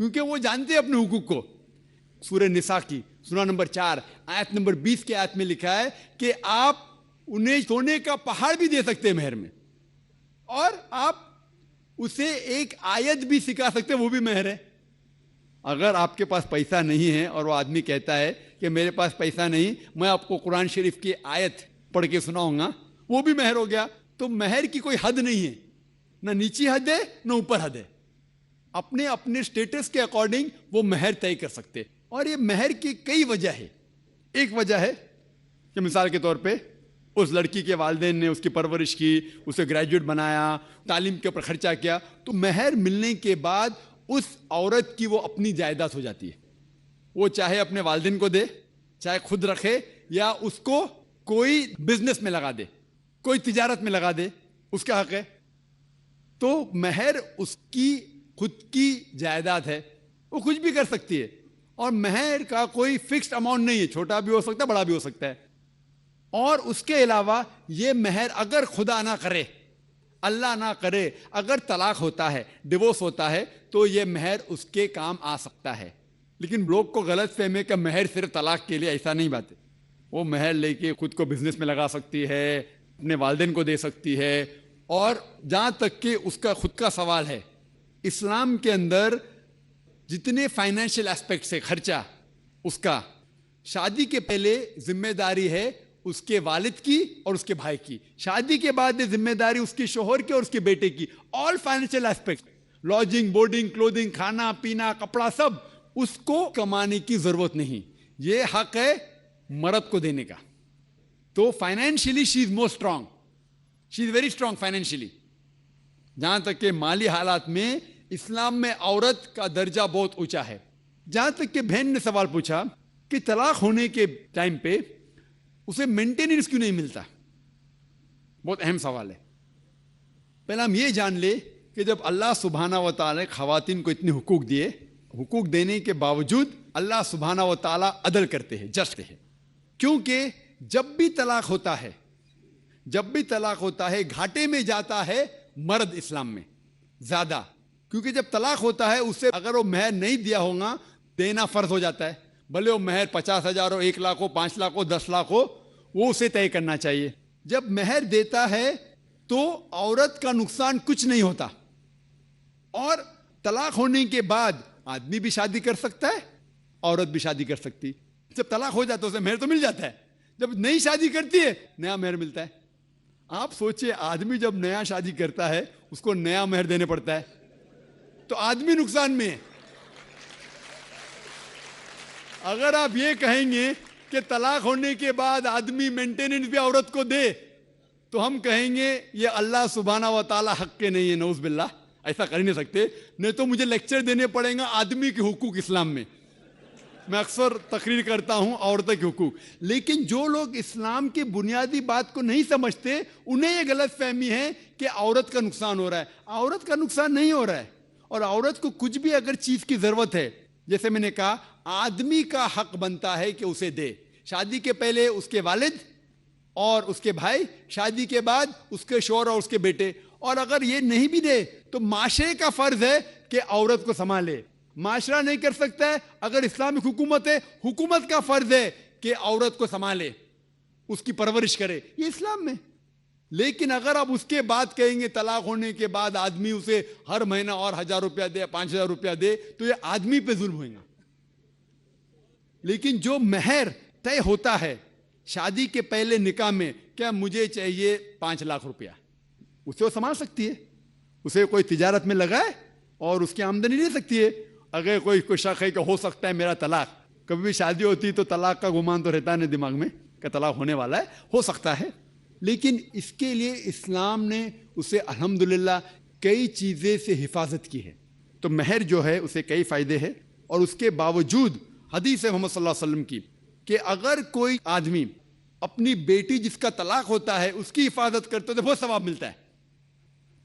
کیونکہ وہ جانتے ہیں اپنے حقوق کو. سورہ نساء کی سورہ نمبر 4 آیت نمبر 20 کے آیت میں لکھا ہے کہ آپ انہیں سونے کا پہاڑ بھی دے سکتے ہیں مہر میں, اور آپ اسے ایک آیت بھی سکھا سکتے ہیں, وہ بھی مہر ہے. اگر آپ کے پاس پیسہ نہیں ہے اور وہ آدمی کہتا ہے کہ میرے پاس پیسہ نہیں, میں آپ کو قرآن شریف کی آیت پڑھ کے سناؤں گا, وہ بھی مہر ہو گیا. تو مہر کی کوئی حد نہیں ہے, نہ نیچی حد ہے نہ اوپر حد ہے. اپنے اپنے سٹیٹس کے اکارڈنگ وہ مہر طے کر سکتے. اور یہ مہر کی کئی وجہ ہے. ایک وجہ ہے کہ مثال کے طور پہ اس لڑکی کے والدین نے اس کی پرورش کی, اسے گریجویٹ بنایا, تعلیم کے اوپر خرچہ کیا, تو مہر ملنے کے بعد اس عورت کی وہ اپنی جائیداد ہو جاتی ہے. وہ چاہے اپنے والدین کو دے, چاہے خود رکھے, یا اس کو کوئی بزنس میں لگا دے, کوئی تجارت میں لگا دے, اس کا حق ہے. تو مہر اس کی خود کی جائیداد ہے, وہ کچھ بھی کر سکتی ہے. اور مہر کا کوئی فکسڈ اماؤنٹ نہیں ہے, چھوٹا بھی ہو سکتا ہے, بڑا بھی ہو سکتا ہے. اور اس کے علاوہ یہ مہر اگر خدا نہ کرے, اللہ نہ کرے, اگر طلاق ہوتا ہے, ڈیورس ہوتا ہے, تو یہ مہر اس کے کام آ سکتا ہے. لیکن لوگ کو غلط فہم ہے کہ مہر صرف طلاق کے لیے, ایسا نہیں بات ہے. وہ مہر لے کے خود کو بزنس میں لگا سکتی ہے, اپنے والدین کو دے سکتی ہے. اور جہاں تک کہ اس کا خود کا سوال ہے, اسلام کے اندر جتنے فائنینشیل ایسپیکٹس ہے خرچہ اس کا, شادی کے پہلے ذمہ داری ہے اس کے والد کی اور اس کے بھائی کی, شادی کے بعد ذمہ داری اس کے شوہر کی اور اس کے بیٹے کی. آل فائنینشیل ایسپیکٹ, لاڈجنگ, بورڈنگ, کلودنگ, کھانا پینا, کپڑا, سب اس کو کمانے کی ضرورت نہیں. یہ حق ہے مرد کو دینے کا. تو financially she is more strong, she is very strong financially. جہاں تک کہ مالی حالات میں اسلام میں عورت کا درجہ بہت اونچا ہے. جہاں تک کہ بہن نے سوال پوچھا کہ طلاق ہونے کے ٹائم پہ اسے مینٹیننس کیوں نہیں ملتا, بہت اہم سوال ہے. پہلے ہم یہ جان لیں کہ جب اللہ سبحانہ و تعالی خواتین کو اتنے حقوق دیے, حقوق دینے کے باوجود اللہ سبحانہ و تعالی عدل کرتے ہیں, جسٹ ہے. کیونکہ جب بھی طلاق ہوتا ہے, گھاٹے میں جاتا ہے مرد اسلام میں زیادہ. کیونکہ جب طلاق ہوتا ہے اسے اگر وہ مہر نہیں دیا ہوگا, دینا فرض ہو جاتا ہے. بھلے وہ مہر 50,000 ہو, 1 لاکھ ہو, 5 لاکھ ہو, 10 لاکھ ہو, وہ اسے طے کرنا چاہیے. جب مہر دیتا ہے تو عورت کا نقصان کچھ نہیں ہوتا. اور طلاق ہونے کے بعد آدمی بھی شادی کر سکتا ہے, عورت بھی شادی کر سکتی. جب طلاق ہو جاتا ہے اسے مہر تو مل جاتا ہے, جب نئی شادی کرتی ہے نیا مہر ملتا ہے. آپ سوچئے, آدمی جب نیا شادی کرتا ہے اس کو نیا مہر دینے پڑتا ہے, تو آدمی نقصان میں ہے. اگر آپ یہ کہیں گے کہ طلاق ہونے کے بعد آدمی مینٹیننس بھی عورت کو دے, تو ہم کہیں گے یہ اللہ سبحانہ و تعالی حق کے نہیں ہے, نعوذ باللہ. ایسا کر ہی نہیں سکتے, نہیں تو مجھے لیکچر دینے پڑیں گا آدمی کے حقوق اسلام میں. میں اکثر تقریر کرتا ہوں عورتوں کے حقوق. لیکن جو لوگ اسلام کی بنیادی بات کو نہیں سمجھتے, انہیں یہ غلط فہمی ہے کہ عورت کا نقصان ہو رہا ہے. عورت کا نقصان نہیں ہو رہا ہے. اور عورت کو کچھ بھی اگر چیز کی ضرورت ہے, جیسے میں نے کہا, آدمی کا حق بنتا ہے کہ اسے دے. شادی کے پہلے اس کے والد اور اس کے بھائی, شادی کے بعد اس کے شوہر اور اس کے بیٹے. اور اگر یہ نہیں بھی دے تو معاشرے کا فرض ہے کہ عورت کو سنبھالے. معاشرہ نہیں کر سکتا ہے, اگر اسلامک حکومت ہے, حکومت کا فرض ہے کہ عورت کو سنبھالے, اس کی پرورش کرے. یہ اسلام میں. لیکن اگر آپ اس کے بعد کہیں گے طلاق ہونے کے بعد آدمی اسے ہر مہینہ اور 1,000 روپیہ دے, 5,000 روپیہ دے, تو یہ آدمی پہ ظلم ہوئے گا. لیکن جو مہر طے ہوتا ہے شادی کے پہلے نکاح میں, کیا مجھے چاہیے 5 لاکھ روپیہ, اسے وہ سنبھال سکتی ہے. اسے کوئی تجارت میں لگائے اور اس کی آمدنی لے سکتی ہے. اگر کوئی شک ہے کہ ہو سکتا ہے میرا طلاق, کبھی بھی شادی ہوتی تو طلاق کا گمان تو رہتا نہیں دماغ میں کہ طلاق ہونے والا ہے, ہو سکتا ہے. لیکن اس کے لیے اسلام نے اسے الحمدللہ کئی چیزیں سے حفاظت کی ہے. تو مہر جو ہے اسے کئی فائدے ہیں. اور اس کے باوجود حدیث محمد صلی اللہ علیہ وسلم کی کہ اگر کوئی آدمی اپنی بیٹی جس کا طلاق ہوتا ہے اس کی حفاظت کرتے تو بہت ثواب ملتا ہے.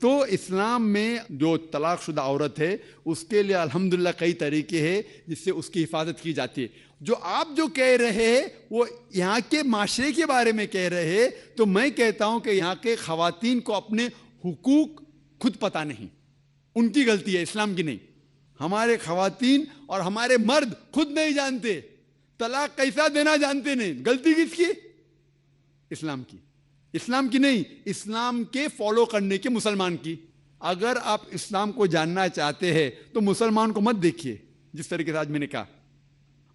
تو اسلام میں جو طلاق شدہ عورت ہے اس کے لیے الحمدللہ کئی طریقے ہیں جس سے اس کی حفاظت کی جاتی ہے. جو آپ جو کہہ رہے ہیں وہ یہاں کے معاشرے کے بارے میں کہہ رہے ہیں, تو میں کہتا ہوں کہ یہاں کے خواتین کو اپنے حقوق خود پتہ نہیں, ان کی غلطی ہے, اسلام کی نہیں. ہمارے خواتین اور ہمارے مرد خود نہیں جانتے, طلاق کیسا دینا جانتے نہیں. غلطی کس کی؟ اسلام کی. اسلام کی نہیں, اسلام کے فالو کرنے کے مسلمان کی. اگر آپ اسلام کو جاننا چاہتے ہیں تو مسلمان کو مت دیکھیے. جس طریقے سے آج میں نے کہا,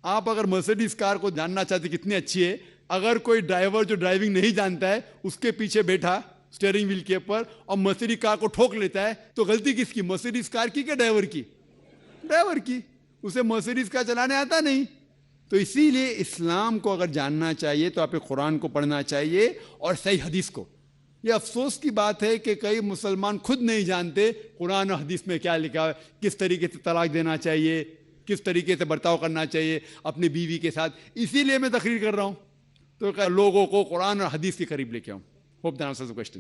آپ اگر مرسیڈیز کار کو جاننا چاہتے کتنی اچھی ہے, اگر کوئی ڈرائیور جو ڈرائیونگ نہیں جانتا ہے اس کے پیچھے بیٹھا اسٹیئرنگ ویل کے اوپر اور مرسیڈیز کار کو ٹھوک لیتا ہے, تو غلطی کس کی؟ مرسیڈیز کار کی کہ ڈرائیور کی؟ ڈرائیور کی. اسے مرسیڈیز کار چلانے آتا نہیں. تو اسی لیے اسلام کو اگر جاننا چاہیے تو آپ قرآن کو پڑھنا چاہیے اور صحیح حدیث کو. یہ افسوس کی بات ہے کہ کئی مسلمان خود نہیں جانتے قرآن و حدیث میں کیا لکھا ہے, کس طریقے سے طلاق دینا چاہیے, کس طریقے سے برتاؤ کرنا چاہیے اپنی بیوی کے ساتھ. اسی لیے میں تقریر کر رہا ہوں, تو لوگوں کو قرآن اور حدیث کے قریب لے کے آؤں. Hope that answers the question.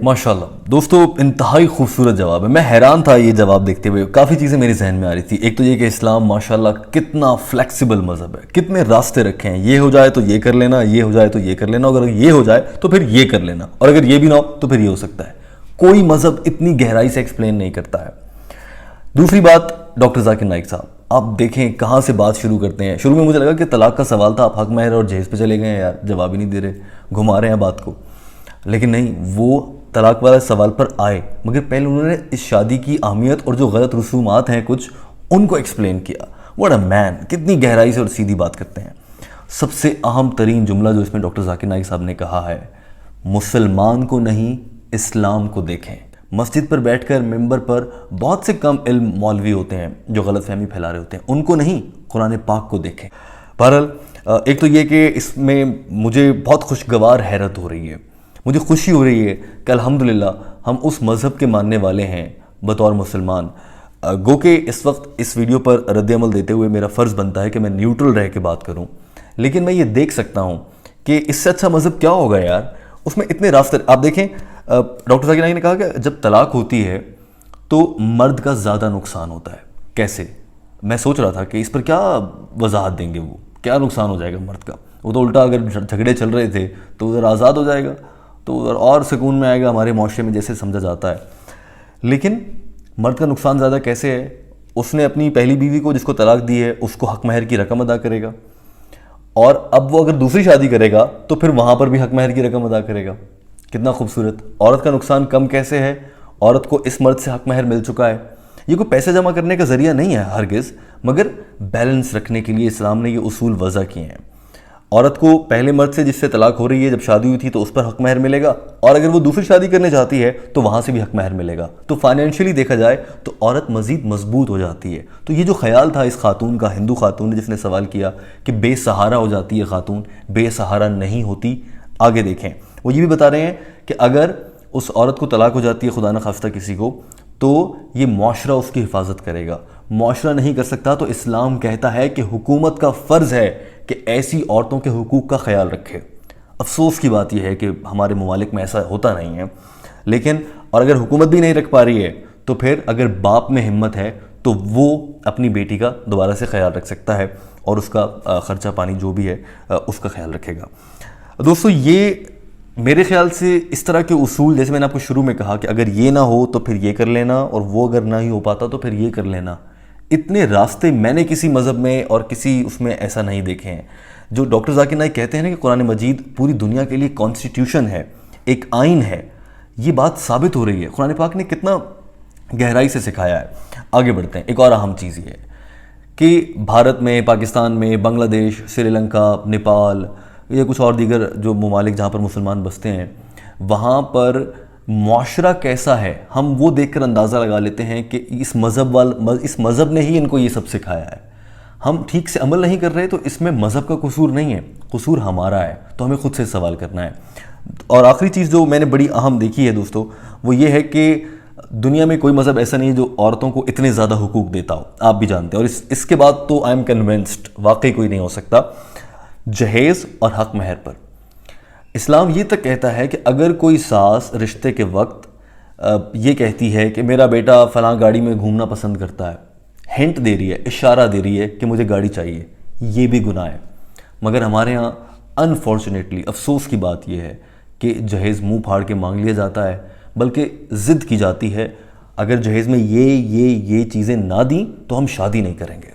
ماشاءاللہ دوستو, انتہائی خوبصورت جواب ہے. میں حیران تھا یہ جواب دیکھتے ہوئے. کافی چیزیں میرے ذہن میں آ رہی تھی. ایک تو یہ کہ اسلام ماشاءاللہ کتنا فلیکسیبل مذہب ہے, کتنے راستے رکھے ہیں. یہ ہو جائے تو یہ کر لینا, یہ ہو جائے تو یہ کر لینا, اگر یہ ہو جائے تو پھر یہ کر لینا, اور اگر یہ بھی نہ ہو تو پھر یہ ہو سکتا ہے. کوئی مذہب اتنی گہرائی سے ایکسپلین نہیں کرتا ہے. دوسری بات, ڈاکٹر ذاکر نائک صاحب, آپ دیکھیں کہاں سے بات شروع کرتے ہیں. شروع میں مجھے لگا کہ طلاق کا سوال تھا, آپ حق مہر اور جہیز پہ چلے گئے ہیں. یار جواب ہی نہیں دے رہے, گھما رہے ہیں بات کو. لیکن نہیں, وہ طلاق والا سوال پر آئے, مگر پہلے انہوں نے اس شادی کی اہمیت اور جو غلط رسومات ہیں کچھ, ان کو ایکسپلین کیا. واٹ اے مین, کتنی گہرائی سے اور سیدھی بات کرتے ہیں. سب سے اہم ترین جملہ جو اس میں ڈاکٹر ذاکر نائک صاحب نے کہا ہے, مسلمان کو نہیں اسلام کو دیکھیں. مسجد پر بیٹھ کر ممبر پر بہت سے کم علم مولوی ہوتے ہیں جو غلط فہمی پھیلا رہے ہوتے ہیں, ان کو نہیں قرآن پاک کو دیکھیں. بہرحال ایک تو یہ کہ اس میں مجھے بہت خوشگوار حیرت ہو رہی ہے, مجھے خوشی ہو رہی ہے کہ الحمدللہ ہم اس مذہب کے ماننے والے ہیں بطور مسلمان. گو کہ اس وقت اس ویڈیو پر رد عمل دیتے ہوئے میرا فرض بنتا ہے کہ میں نیوٹرل رہ کے بات کروں, لیکن میں یہ دیکھ سکتا ہوں کہ اس سے اچھا مذہب کیا ہوگا یار. اس میں اتنے راستے. آپ دیکھیں, ڈاکٹر ذاکر نائک نے کہا کہ جب طلاق ہوتی ہے تو مرد کا زیادہ نقصان ہوتا ہے. کیسے؟ میں سوچ رہا تھا کہ اس پر کیا وضاحت دیں گے, وہ کیا نقصان ہو جائے گا مرد کا. وہ تو الٹا اگر جھگڑے چل رہے تھے تو ادھر آزاد ہو جائے گا, تو ادھر اور سکون میں آئے گا ہمارے معاشرے میں جیسے سمجھا جاتا ہے. لیکن مرد کا نقصان زیادہ کیسے ہے؟ اس نے اپنی پہلی بیوی کو جس کو طلاق دی ہے اس کو حق مہر کی رقم ادا کرے گا, اور اب وہ اگر دوسری شادی کرے گا تو پھر وہاں پر بھی حق مہر کی رقم ادا کرے گا. کتنا خوبصورت. عورت کا نقصان کم کیسے ہے؟ عورت کو اس مرد سے حق مہر مل چکا ہے. یہ کوئی پیسے جمع کرنے کا ذریعہ نہیں ہے ہرگز, مگر بیلنس رکھنے کے لیے اسلام نے یہ اصول وضع کیے ہیں. عورت کو پہلے مرد سے جس سے طلاق ہو رہی ہے جب شادی ہوئی تھی تو اس پر حق مہر ملے گا, اور اگر وہ دوسری شادی کرنے چاہتی ہے تو وہاں سے بھی حق مہر ملے گا. تو فائنینشلی دیکھا جائے تو عورت مزید مضبوط ہو جاتی ہے. تو یہ جو خیال تھا اس خاتون کا, ہندو خاتون نے جس نے سوال کیا کہ بے سہارا ہو جاتی ہے خاتون, بے سہارا نہیں ہوتی. آگے دیکھیں, وہ یہ بھی بتا رہے ہیں کہ اگر اس عورت کو طلاق ہو جاتی ہے خدا نخواستہ کسی کو, تو یہ معاشرہ اس کی حفاظت کرے گا. معاشرہ نہیں کر سکتا تو اسلام کہتا ہے کہ حکومت کا فرض ہے کہ ایسی عورتوں کے حقوق کا خیال رکھے. افسوس کی بات یہ ہے کہ ہمارے ممالک میں ایسا ہوتا نہیں ہے. لیکن اور اگر حکومت بھی نہیں رکھ پا رہی ہے تو پھر اگر باپ میں ہمت ہے تو وہ اپنی بیٹی کا دوبارہ سے خیال رکھ سکتا ہے, اور اس کا خرچہ پانی جو بھی ہے اس کا خیال رکھے گا. دوستو, یہ میرے خیال سے اس طرح کے اصول, جیسے میں نے آپ کو شروع میں کہا کہ اگر یہ نہ ہو تو پھر یہ کر لینا, اور وہ اگر نہ ہی ہو پاتا تو پھر یہ کر لینا, اتنے راستے میں نے کسی مذہب میں اور کسی اس میں ایسا نہیں دیکھے ہیں. جو ڈاکٹر ذاکر نائک کہتے ہیں نا کہ قرآن مجید پوری دنیا کے لیے کانسٹیٹیوشن ہے, ایک آئین ہے, یہ بات ثابت ہو رہی ہے. قرآن پاک نے کتنا گہرائی سے سکھایا ہے. آگے بڑھتے ہیں. ایک اور اہم چیز یہ ہے کہ بھارت میں, پاکستان میں, بنگلہ دیش, سری لنکا, نیپال یا کچھ اور دیگر جو ممالک جہاں پر مسلمان بستے ہیں, وہاں پر معاشرہ کیسا ہے ہم وہ دیکھ کر اندازہ لگا لیتے ہیں کہ اس مذہب نے ہی ان کو یہ سب سکھایا ہے. ہم ٹھیک سے عمل نہیں کر رہے تو اس میں مذہب کا قصور نہیں ہے, قصور ہمارا ہے. تو ہمیں خود سے سوال کرنا ہے. اور آخری چیز جو میں نے بڑی اہم دیکھی ہے دوستو, وہ یہ ہے کہ دنیا میں کوئی مذہب ایسا نہیں جو عورتوں کو اتنے زیادہ حقوق دیتا ہو. آپ بھی جانتے ہیں, اور اس کے بعد تو آئی ایم کنونسڈ واقعی کوئی نہیں ہو سکتا. جہیز اور حق مہر پر اسلام یہ تک کہتا ہے کہ اگر کوئی ساس رشتے کے وقت یہ کہتی ہے کہ میرا بیٹا فلاں گاڑی میں گھومنا پسند کرتا ہے, ہنٹ دے رہی ہے, اشارہ دے رہی ہے کہ مجھے گاڑی چاہیے, یہ بھی گناہ ہے. مگر ہمارے ہاں انفارچونیٹلی افسوس کی بات یہ ہے کہ جہیز منہ پھاڑ کے مانگ لیا جاتا ہے, بلکہ ضد کی جاتی ہے. اگر جہیز میں یہ چیزیں نہ دیں تو ہم شادی نہیں کریں گے.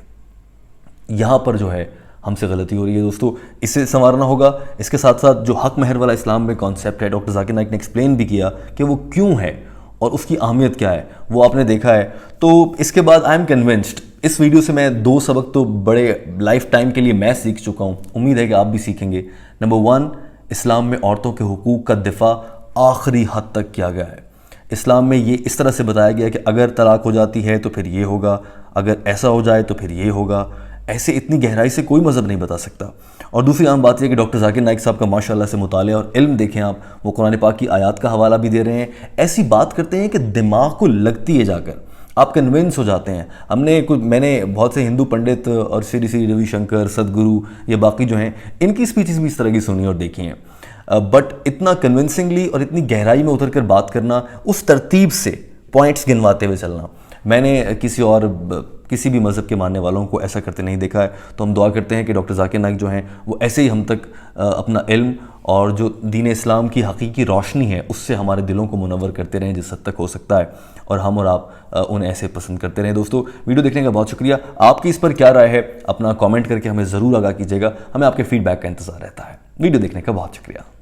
یہاں پر جو ہے ہم سے غلطی ہو رہی ہے دوستو, اسے سنوارنا ہوگا. اس کے ساتھ ساتھ جو حق مہر والا اسلام میں کانسیپٹ ہے, ڈاکٹر ذاکر نائک نے ایکسپلین بھی کیا کہ وہ کیوں ہے اور اس کی اہمیت کیا ہے, وہ آپ نے دیکھا ہے. تو اس کے بعد آئی ایم کنونسڈ, اس ویڈیو سے میں 2 سبق تو بڑے لائف ٹائم کے لیے میں سیکھ چکا ہوں, امید ہے کہ آپ بھی سیکھیں گے. نمبر 1, اسلام میں عورتوں کے حقوق کا دفاع آخری حد تک کیا گیا ہے. اسلام میں یہ اس طرح سے بتایا گیا کہ اگر طلاق ہو جاتی ہے تو پھر یہ ہوگا, اگر ایسا ہو جائے تو پھر یہ ہوگا. ایسے اتنی گہرائی سے کوئی مذہب نہیں بتا سکتا. اور دوسری عام بات یہ کہ ڈاکٹر ذاکر نائک صاحب کا ماشاءاللہ سے مطالعہ اور علم دیکھیں آپ, وہ قرآن پاک کی آیات کا حوالہ بھی دے رہے ہیں, ایسی بات کرتے ہیں کہ دماغ کو لگتی ہے جا کر, آپ کنونس ہو جاتے ہیں. میں نے بہت سے ہندو پنڈت اور سری روی شنکر, سدگرو, یہ باقی جو ہیں, ان کی سپیچز بھی اس طرح کی سنی اور دیکھی ہیں. بٹ اتنا کنونسنگلی اور اتنی گہرائی میں اتر کر بات کرنا, اس ترتیب سے پوائنٹس گنواتے ہوئے چلنا, میں نے کسی بھی مذہب کے ماننے والوں کو ایسا کرتے نہیں دیکھا ہے. تو ہم دعا کرتے ہیں کہ ڈاکٹر ذاکر نائک جو ہیں وہ ایسے ہی ہم تک اپنا علم اور جو دین اسلام کی حقیقی روشنی ہے اس سے ہمارے دلوں کو منور کرتے رہیں جس حد تک ہو سکتا ہے, اور ہم اور آپ انہیں ایسے پسند کرتے رہیں. دوستو ویڈیو دیکھنے کا بہت شکریہ. آپ کی اس پر کیا رائے ہے اپنا کامنٹ کر کے ہمیں ضرور آگاہ کیجیے گا, ہمیں آپ کے فیڈ بیک کا انتظار رہتا ہے. ویڈیو دیکھنے کا بہت شکریہ.